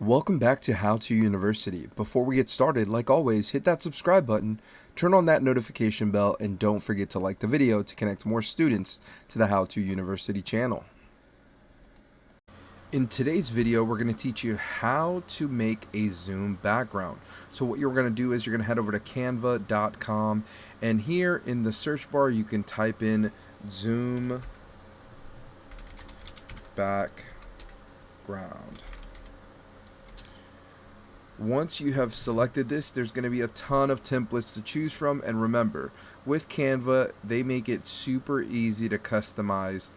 Welcome back to How To University. Before we get started, like always, hit that subscribe button, turn on that notification bell, and don't forget to like the video to connect more students to the How To University channel. In today's video, we're going to teach you how to make a Zoom background. So what you're going to do is you're going to head over to canva.com, and here in the search bar, you can type in Zoom background. Once you have selected this, there's going to be a ton of templates to choose from, and remember, with Canva, they make it super easy to customize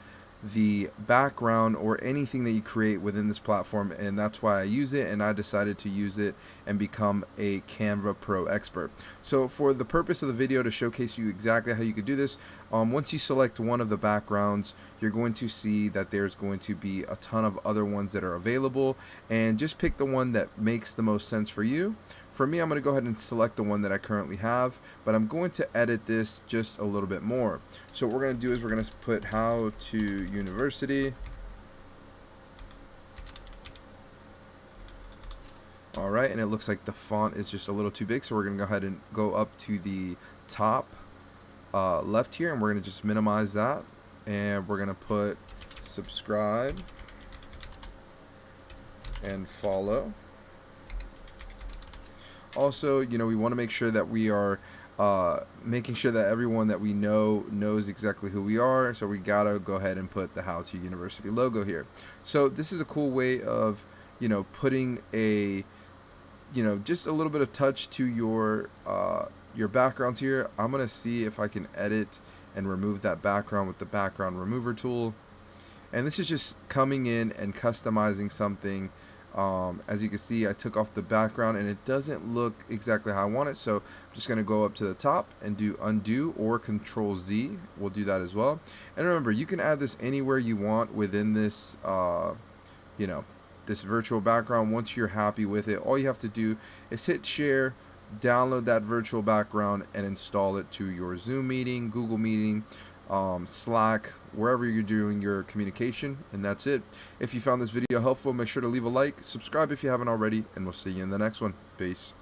the background or anything that you create within this platform, and that's why I use it, and I decided to use it and become a Canva Pro expert. So for the purpose of the video, to showcase you exactly how you could do this, once you select one of the backgrounds, you're going to see that there's going to be a ton of other ones that are available, and just pick the one that makes the most sense for you. For me, I'm going to go ahead and select the one that I currently have, but I'm going to edit this just a little bit more. So what we're going to do is we're going to put How To University. Alright, and it looks like the font is just a little too big, so we're going to go ahead and go up to the top left here, and we're going to just minimize that, and we're going to put subscribe and follow. Also, we want to make sure that we are making sure that everyone that we know knows exactly who we are, so we gotta go ahead and put the How To University logo here. So this is a cool way of putting a just a little bit of touch to your backgrounds here. I'm gonna see if I can edit and remove that background with the background remover tool, and this is just coming in and customizing something. As you can see, I took off the background and it doesn't look exactly how I want it, so I'm just going to go up to the top and do undo, or Control Z will do that as well. And remember, you can add this anywhere you want within this this virtual background. Once you're happy with it, all you have to do is hit share, download that virtual background, and install it to your Zoom meeting, Google Meeting, Slack, wherever you're doing your communication, and that's it. If you found this video helpful, make sure to leave a like, subscribe if you haven't already, and we'll see you in the next one. Peace.